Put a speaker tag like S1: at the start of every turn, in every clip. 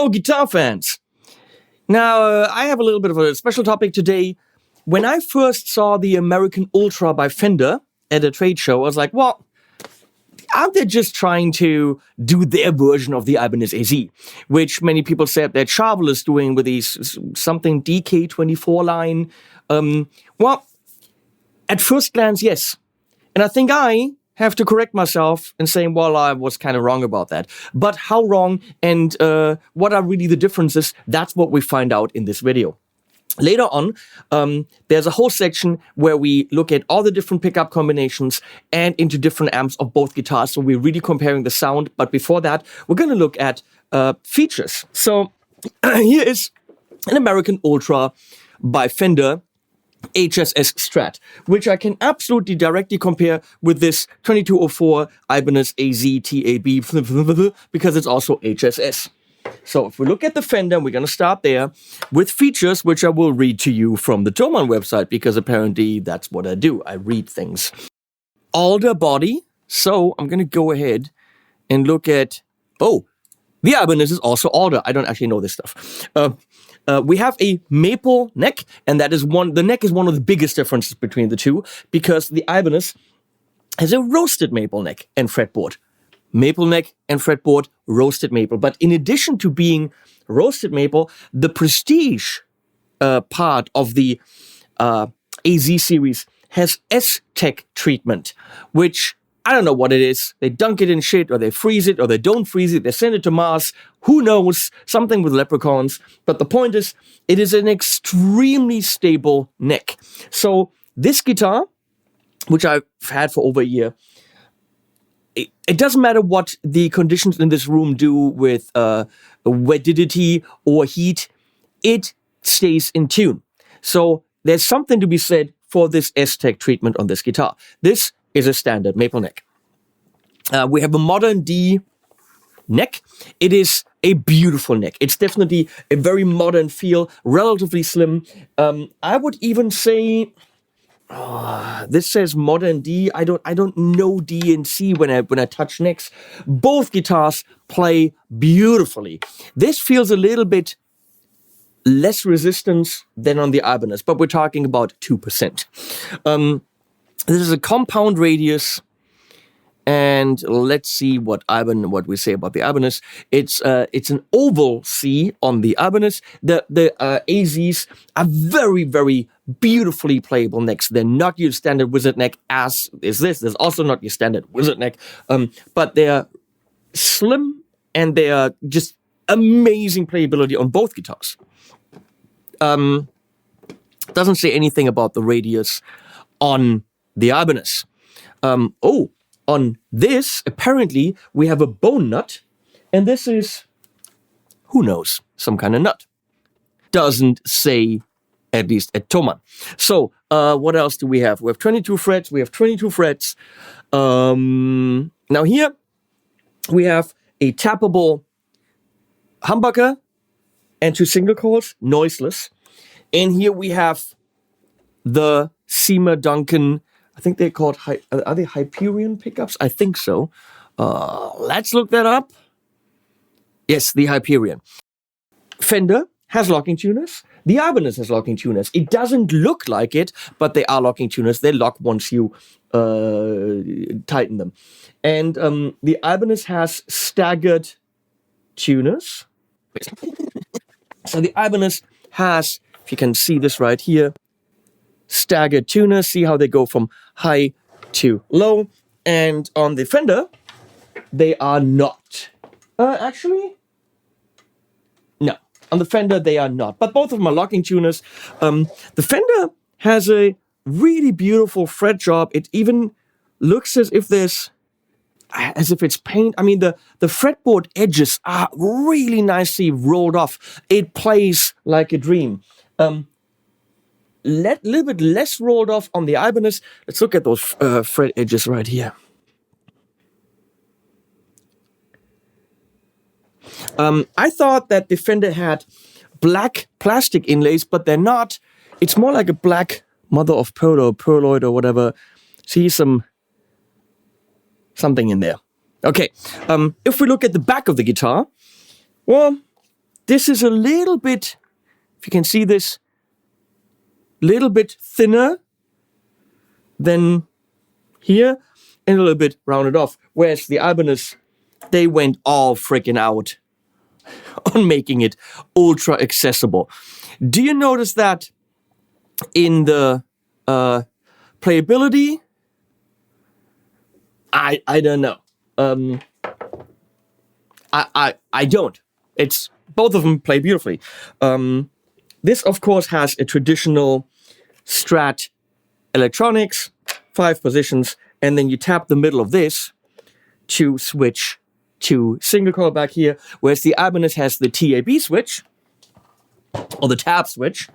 S1: Hello, guitar fans. Now, I have a little bit of a special topic today. When I first saw the American Ultra by Fender at a trade show, I was like, well, aren't they just trying to do their version of the Ibanez AZ, which many people said that Charvel is doing with these something DK24 line? Well, at first glance, yes. And I think I have to correct myself and saying, well, I was kind of wrong about that. But how wrong and what are really the differences, that's what we find out in this video. Later on, there's a whole section where we look at all the different pickup combinations and into different amps of both guitars. So we're really comparing the sound. But before that, we're going to look at features. So here is an American Ultra by Fender HSS Strat, which I can absolutely directly compare with this 2204 Ibanez AZ TAB because it's also HSS. So if we look at the Fender, we're going to start there with features, which I will read to you from the Thomann website, because apparently that's what I do. I read things. Alder body. So I'm going to go ahead and look at, the Ibanez is also alder. I don't actually know this stuff. We have a maple neck, and that is the neck is one of the biggest differences between the two, because the Ibanez has a roasted maple neck and fretboard. Maple neck and fretboard, roasted maple. But in addition to being roasted maple, the prestige part of the AZ series has S-Tech treatment, which I don't know what it is. They dunk it in shit, or they freeze it, or they don't freeze it. They send it to Mars. Who knows? Something with leprechauns. But the point is, it is an extremely stable neck. So this guitar, which I've had for over a year, it doesn't matter what the conditions in this room do with humidity or heat, it stays in tune. So there's something to be said for this S-Tech treatment on this guitar. This is a standard maple neck. We have a modern D neck. It is a beautiful neck. It's definitely a very modern feel, relatively slim. I would even say, this says modern D. I don't know D and C when I touch necks. Both guitars play beautifully. This feels a little bit less resistance than on the Ibanez, but we're talking about 2%. This is a compound radius, and let's see what we say about the Ibanez. It's an oval C on the Ibanez. The AZs are very, very beautifully playable necks. They're not your standard wizard neck, as is this. There's also not your standard wizard neck, but they're slim and they are just amazing playability on both guitars. Doesn't say anything about the radius on the Ibanez. On this, apparently, we have a bone nut, and this is, who knows, some kind of nut. Doesn't say, at least at Thomann. So, what else do we have? We have 22 frets, Now here, we have a tappable humbucker and 2 single coils, noiseless. And here we have the Seymour Duncan, I think they're called, are they Hyperion pickups? I think so. Let's look that up. Yes, the Hyperion. Fender has locking tuners. The Ibanez has locking tuners. It doesn't look like it, but they are locking tuners. They lock once you tighten them. And the Ibanez has staggered tuners. So the Ibanez has, if you can see this right here, staggered tuners. See how they go from high to low. And on the Fender, they are not. Actually, no. On the Fender, they are not. But both of them are locking tuners. The Fender has a really beautiful fret job. It even looks as if it's paint. I mean, the fretboard edges are really nicely rolled off. It plays like a dream. Little bit less rolled off on the Ibanez. Let's look at those fret edges right here. I thought that the Fender had black plastic inlays, but they're not. It's more like a black mother of pearl or pearloid or whatever. See something in there. Okay, if we look at the back of the guitar, well, This is a little bit, if you can see this, little bit thinner than here, and a little bit rounded off. Whereas the Ibanez, they went all freaking out on making it ultra accessible. Do you notice that in the playability? I don't know. I don't. It's both of them play beautifully. This of course has a traditional Strat electronics, 5 positions, and then you tap the middle of this to switch to single coil back here, whereas the Ibanez has the TAB switch, or the tab switch.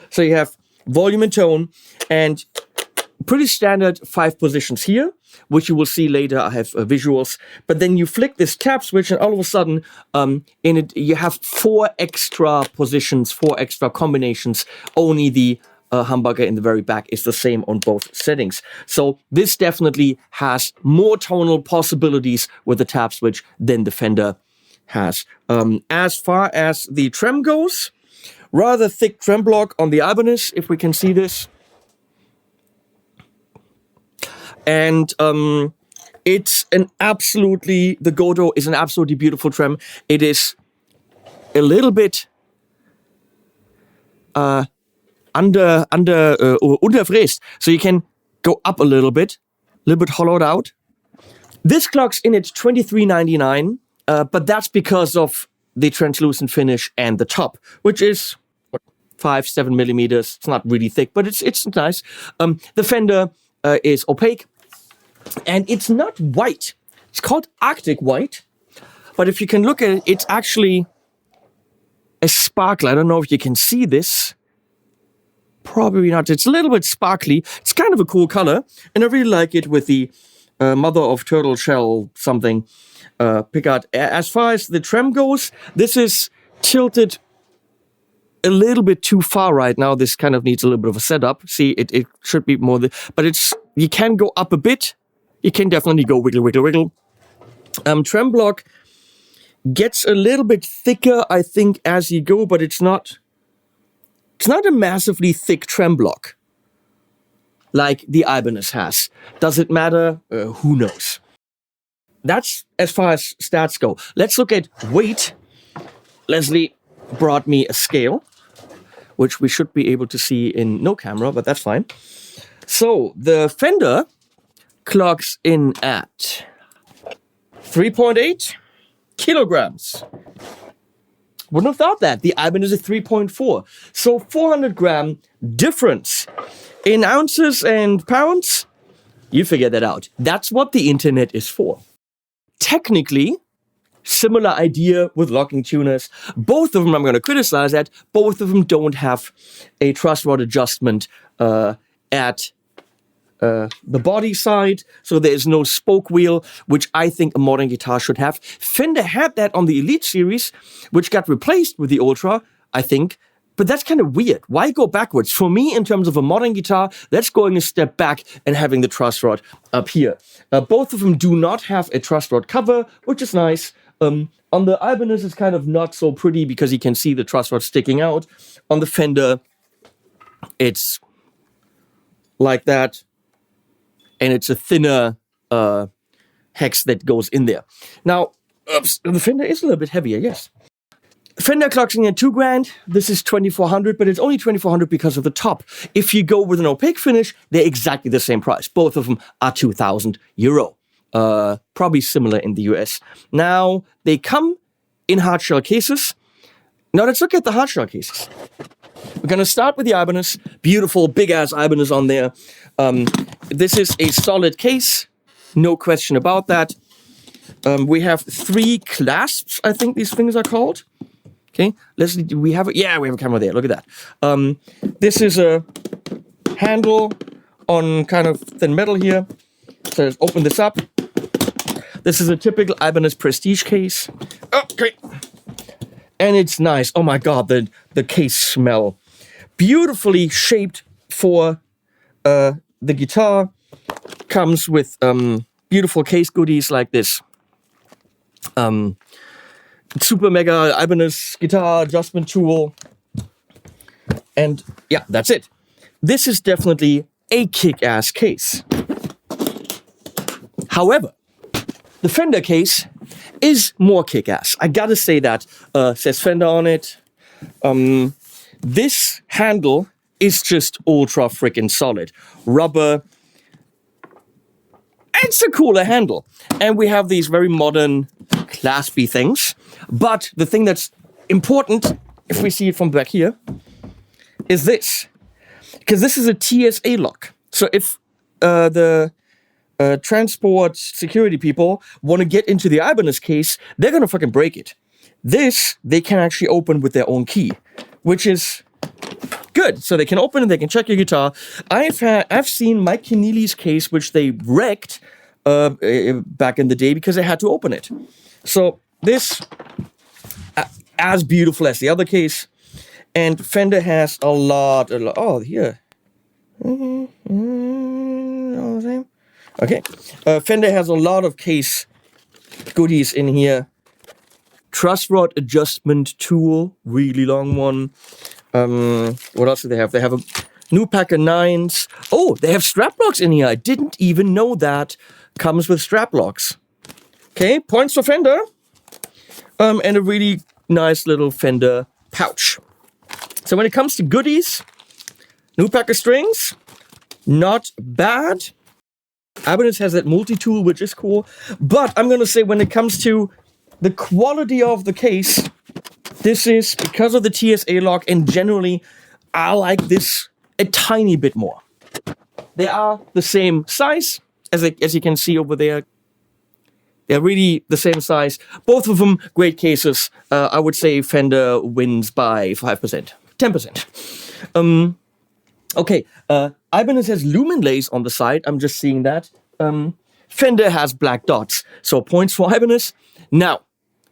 S1: So you have volume and tone, and pretty standard 5 positions here, which you will see later. I have visuals, but then you flick this tab switch, and all of a sudden, in it you have 4 extra positions, 4 extra combinations. Only the humbucker in the very back is the same on both settings. So this definitely has more tonal possibilities with the tab switch than the Fender has. As far as the trem goes, rather thick trem block on the Ibanez, if we can see this. And it's an absolutely, the Godot is an absolutely beautiful trem. It is a little bit underfräst, so you can go up a little bit hollowed out. This clocks in at $23.99, but that's because of the translucent finish and the top, which is 5-7 millimeters. It's not really thick, but it's nice. The fender is opaque, and it's not white. It's called Arctic white, but if you can look at it, it's actually a sparkle. I don't know if you can see this. Probably not. It's a little bit sparkly. It's kind of a cool color, and I really like it with the mother of turtle shell something pickguard. As far as the trem goes, this is tilted a little bit too far right now. This kind of needs a little bit of a setup. See, it should be more, but it's, you can go up a bit. You can definitely go wiggle, wiggle, wiggle. Trem block gets a little bit thicker, I think, as you go, but it's not a massively thick trem block like the Ibanez has. Does it matter? Who knows? That's as far as stats go. Let's look at weight. Leslie brought me a scale, which we should be able to see in no camera, but that's fine. So the Fender clocks in at 3.8 kilograms. Wouldn't have thought that. The Ibanez is 3.4. So 400 gram difference. In ounces and pounds, you figure that out. That's what the internet is for. Technically, similar idea with locking tuners. Both of them, I'm going to criticize that, both of them don't have a truss rod adjustment at the body side, so there is no spoke wheel, which I think a modern guitar should have. Fender had that on the Elite series, which got replaced with the Ultra, I think, but that's kind of weird. Why go backwards? For me, in terms of a modern guitar, that's going a step back and having the truss rod up here. Both of them do not have a truss rod cover, which is nice. On the Ibanez, it's kind of not so pretty because you can see the truss rod sticking out. On the Fender, it's like that. And it's a thinner hex that goes in there. Now, the Fender is a little bit heavier, yes. Fender clocks in at $2,000. This is $2,400, but it's only $2,400 because of the top. If you go with an opaque finish, they're exactly the same price. Both of them are €2,000. Probably similar in the US. Now, they come in hardshell cases. Now, let's look at the hardshell cases. We're going to start with the Ibanez. Beautiful, big-ass Ibanez on there. This is a solid case. No question about that. We have 3 clasps, I think these things are called. Okay, we have a camera there. Look at that. This is a handle on kind of thin metal here. So let's open this up. This is a typical Ibanez Prestige case. Okay. And it's nice. Oh my God, the case smell. Beautifully shaped for the guitar. Comes with beautiful case goodies like this super mega Ibanez guitar adjustment tool. And yeah, that's it. This is definitely a kick-ass case. However, the Fender case is more kick-ass. I gotta say that. Says Fender on it. This handle is just ultra freaking solid. Rubber. It's a cooler handle. And we have these very modern claspy things. But the thing that's important, if we see it from back here, is this. Because this is a TSA lock. So if the transport security people want to get into the Ibanez case, they're going to fucking break it. This, they can actually open with their own key, which is good. So they can open and they can check your guitar. I've seen Mike Keneally's case, which they wrecked back in the day because they had to open it. So this, as beautiful as the other case, and Fender has a lot. Oh, here. Okay. Fender has a lot of case goodies in here. Truss Rod adjustment tool, really long one. What else do they have? They have a new pack of 9s. Oh, they have strap locks in here. I didn't even know that comes with strap locks. Okay, points for Fender. And a really nice little Fender pouch. So when it comes to goodies, new pack of strings, not bad. Ibanez has that multi-tool, which is cool. But I'm going to say when it comes to the quality of the case, this is, because of the TSA lock, and generally, I like this a tiny bit more. They are the same size, as you can see over there. They're really the same size. Both of them, great cases. I would say Fender wins by 5%. 10%. Okay, Ibanez has lumen lace on the side. I'm just seeing that. Fender has black dots. So points for Ibanez. Now,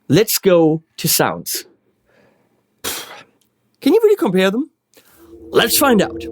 S1: let's go to sounds. Can you really compare them? Let's find out.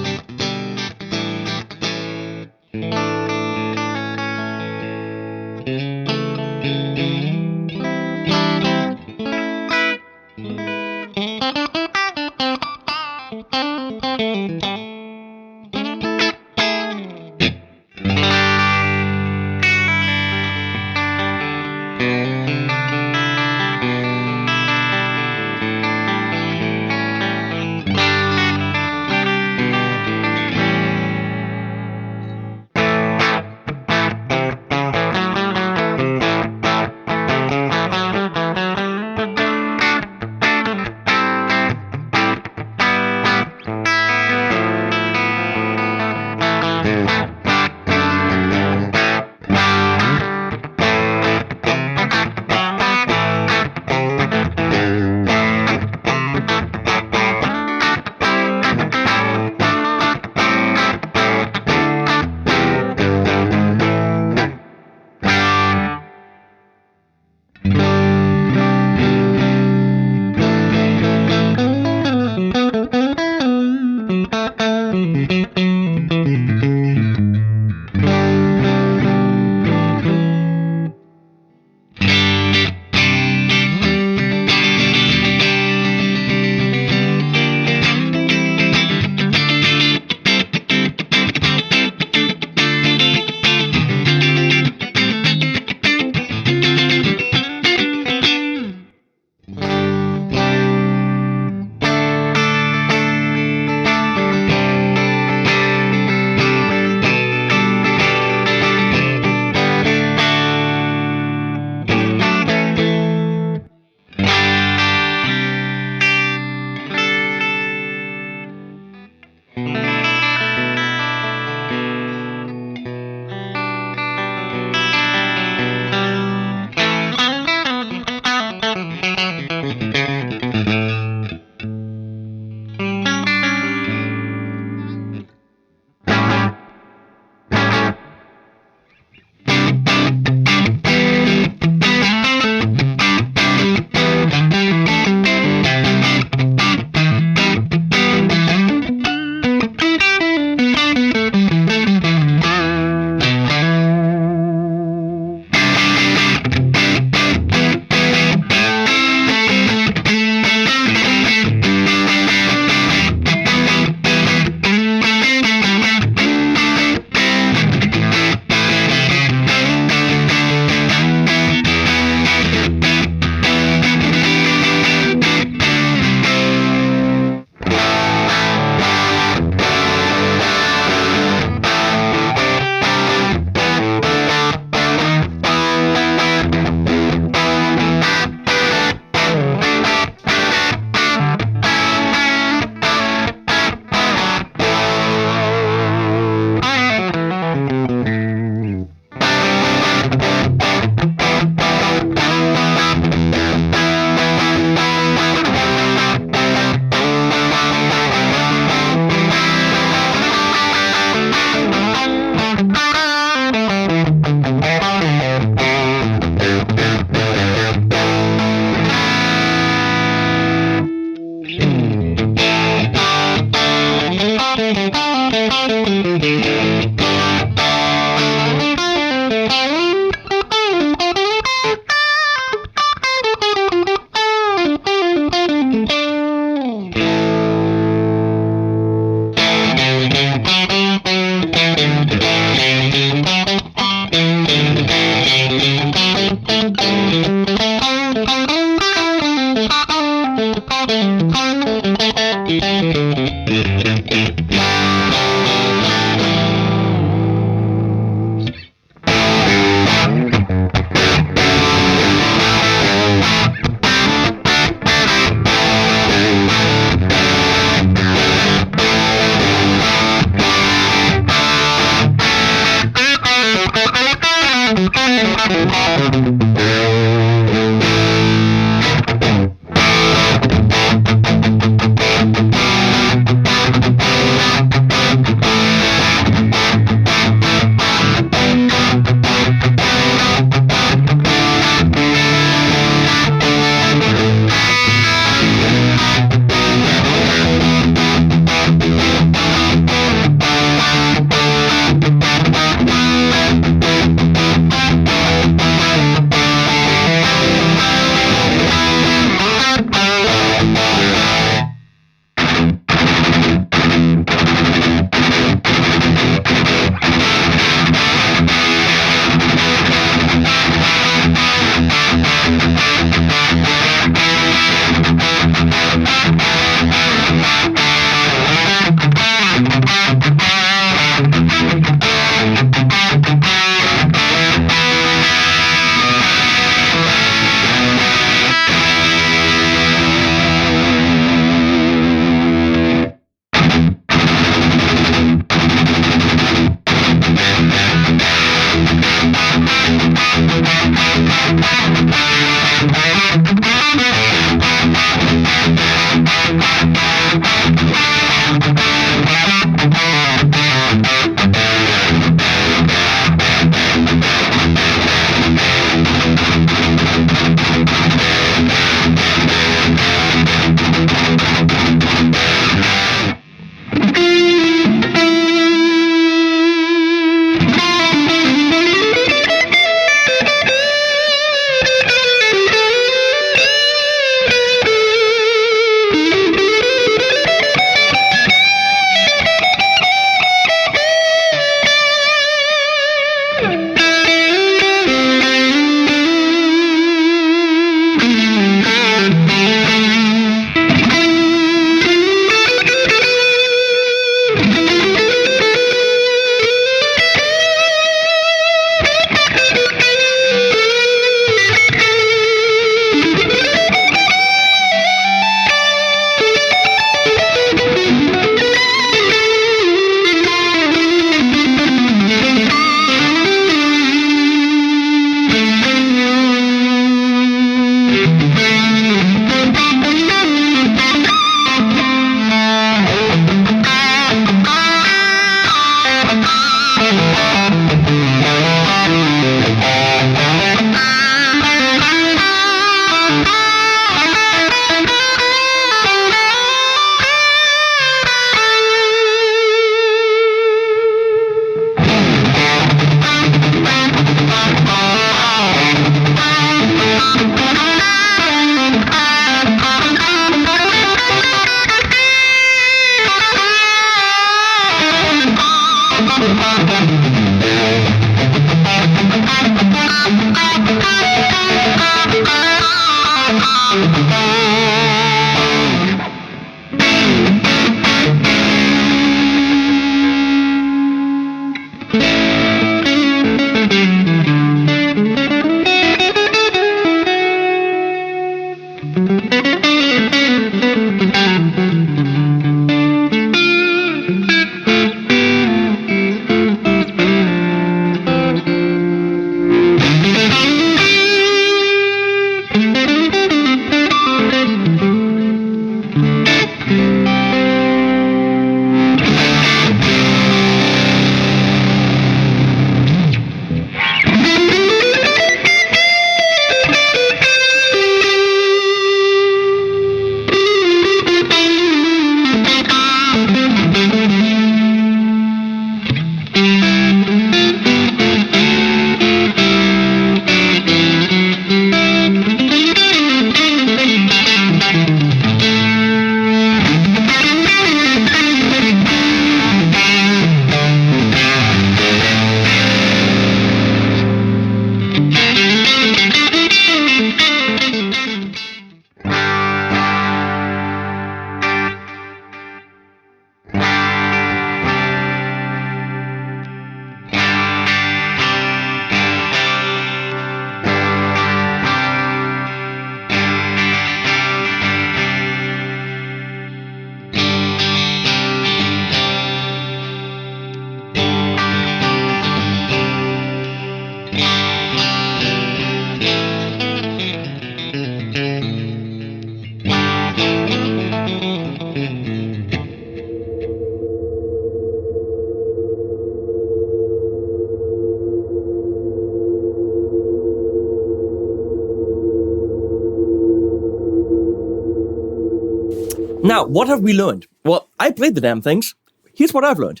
S1: Now, what have we learned? Well, I played the damn things. Here's what I've learned.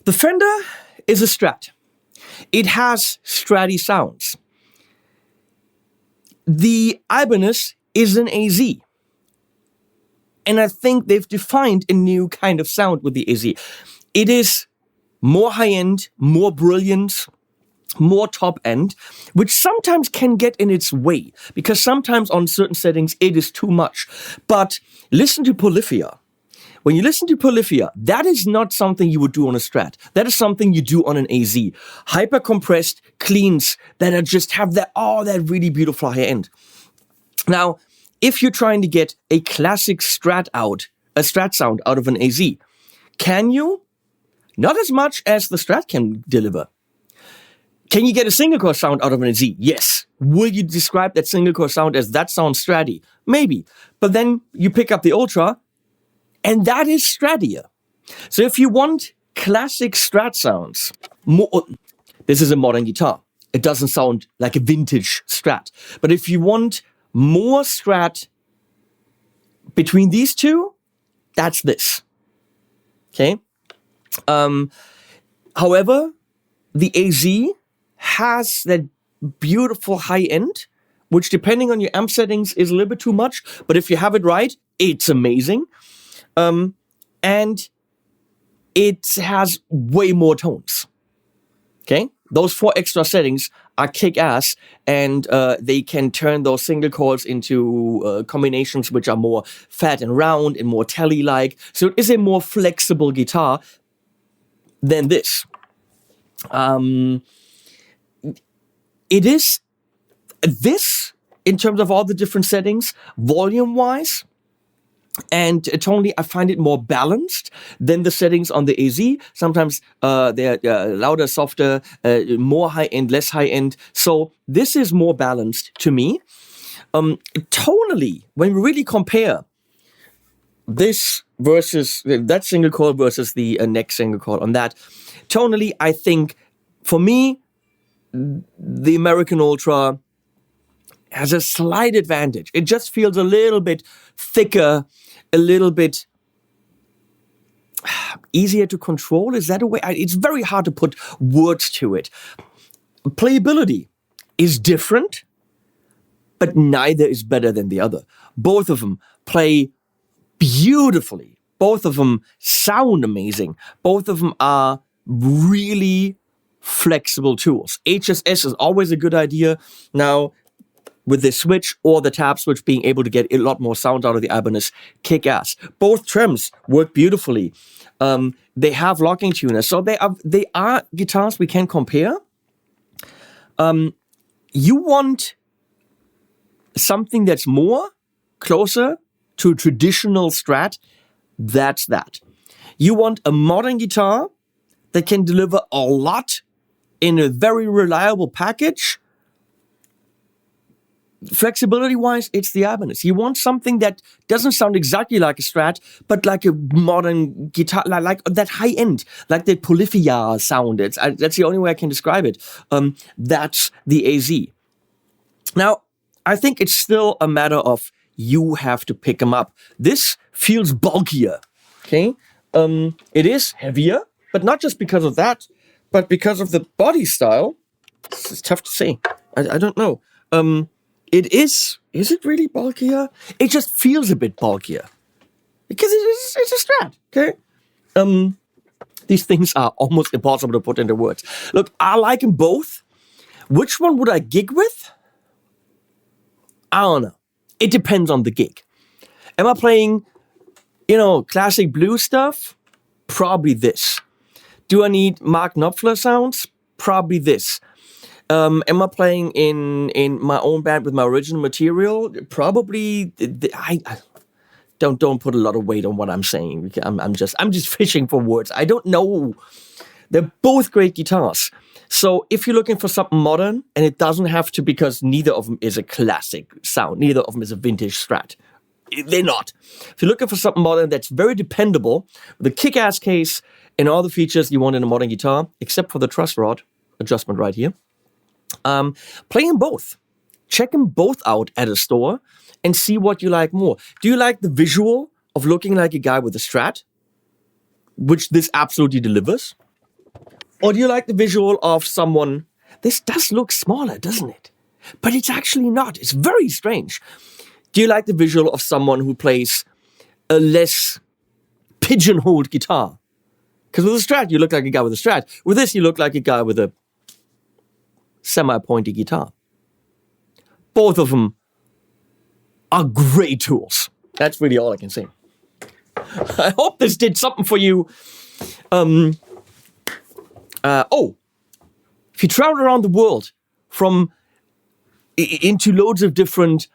S1: The Fender is a Strat. It has Stratty sounds. The Ibanez is an AZ. And I think they've defined a new kind of sound with the AZ. It is more high-end, more brilliant, more top-end, which sometimes can get in its way, because sometimes on certain settings it is too much. But listen to Polyphia. When you listen to Polyphia, that is not something you would do on a Strat. That is something you do on an AZ. Hyper-compressed cleans that just have that really beautiful high-end. Now, if you're trying to get a classic Strat sound out of an AZ, can you? Not as much as the Strat can deliver. Can you get a single core sound out of an AZ? Yes. Will you describe that single core sound as that sounds Stratty? Maybe. But then you pick up the Ultra, and that is Strattier. So if you want classic Strat sounds, this is a modern guitar. It doesn't sound like a vintage Strat. But if you want more Strat between these two, that's this. Okay? However, the AZ has that beautiful high end, which depending on your amp settings is a little bit too much, but if you have it right, it's amazing. And it has way more tones. Okay? Those 4 extra settings are kick-ass, and they can turn those single chords into combinations which are more fat and round and more telly-like. So it is a more flexible guitar than this. It is this, in terms of all the different settings, volume-wise, and tonally, I find it more balanced than the settings on the AZ. Sometimes they're louder, softer, more high-end, less high-end. So this is more balanced to me. Tonally, when we really compare this versus that single chord versus the next single chord on that, tonally, I think, for me, the American Ultra has a slight advantage. It just feels a little bit thicker, a little bit easier to control. Is that a way? It's very hard to put words to it. Playability is different, but neither is better than the other. Both of them play beautifully. Both of them sound amazing. Both of them are really flexible tools. HSS is always a good idea. Now, with the switch or the tap switch being able to get a lot more sound out of the Ibanez, kick ass. Both trims work beautifully. They have locking tuners, so they are guitars we can compare. You want something that's more closer to a traditional Strat, that's that. You want a modern guitar that can deliver a lot in a very reliable package. Flexibility-wise, it's the Ibanez. You want something that doesn't sound exactly like a Strat, but like a modern guitar, like that high-end, like the Polyphia sound. That's the only way I can describe it. That's the AZ. Now, I think it's still a matter of you have to pick them up. This feels bulkier, okay? It is heavier, but not just because of that, but because of the body style. It's tough to say. I don't know. It is it really bulkier? It just feels a bit bulkier. Because it's a Strat, okay? These things are almost impossible to put into words. Look, I like them both. Which one would I gig with? I don't know. It depends on the gig. Am I playing, classic blues stuff? Probably this. Do I need Mark Knopfler sounds? Probably this. Am I playing in my own band with my original material? Probably. I don't put a lot of weight on what I'm saying. I'm just fishing for words. I don't know. They're both great guitars. So if you're looking for something modern, and it doesn't have to, because neither of them is a classic sound, neither of them is a vintage Strat. They're not. If you're looking for something modern that's very dependable, with a kick-ass case and all the features you want in a modern guitar, except for the Truss Rod adjustment right here, play them both. Check them both out at a store and see what you like more. Do you like the visual of looking like a guy with a Strat, which this absolutely delivers? Or do you like the visual of someone... This does look smaller, doesn't it? But it's actually not. It's very strange. Do you like the visual of someone who plays a less pigeonholed guitar? Because with a Strat, you look like a guy with a Strat. With this, you look like a guy with a semi-pointy guitar. Both of them are great tools. That's really all I can say. I hope this did something for you. If you travel around the world into loads of different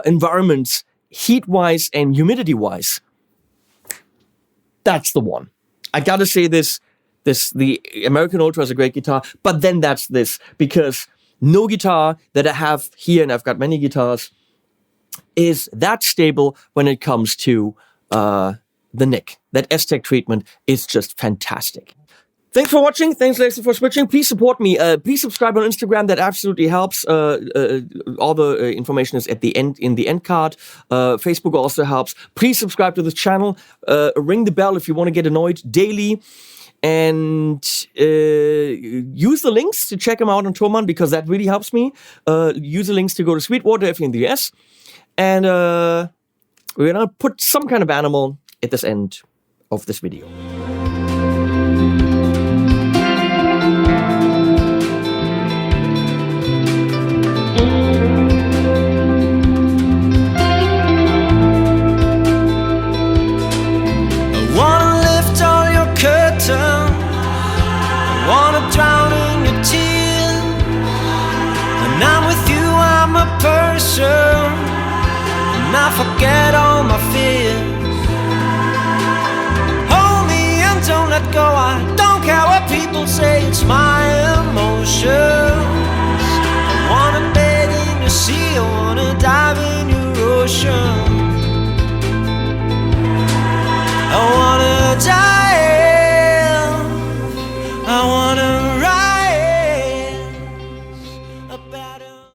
S1: environments, heat-wise and humidity-wise, that's the one. I gotta say the American Ultra is a great guitar, but then that's this, because no guitar that I have here, and I've got many guitars, is that stable when it comes to the neck. That S-Tech treatment is just fantastic. Thanks for watching. Thanks, Lacey, for switching. Please support me. Please subscribe on Instagram. That absolutely helps. All the information is at the end, in the end card. Facebook also helps. Please subscribe to this channel. Ring the bell if you want to get annoyed daily. And use the links to check them out on Thomann, because that really helps me. Use the links to go to Sweetwater if you're in the US. And we're going to put some kind of animal at this end of this video.
S2: I wanna drown in your tears. When I'm with you, I'm a person, and I forget all my fears. Hold me and don't let go. I don't care what people say, it's my emotion.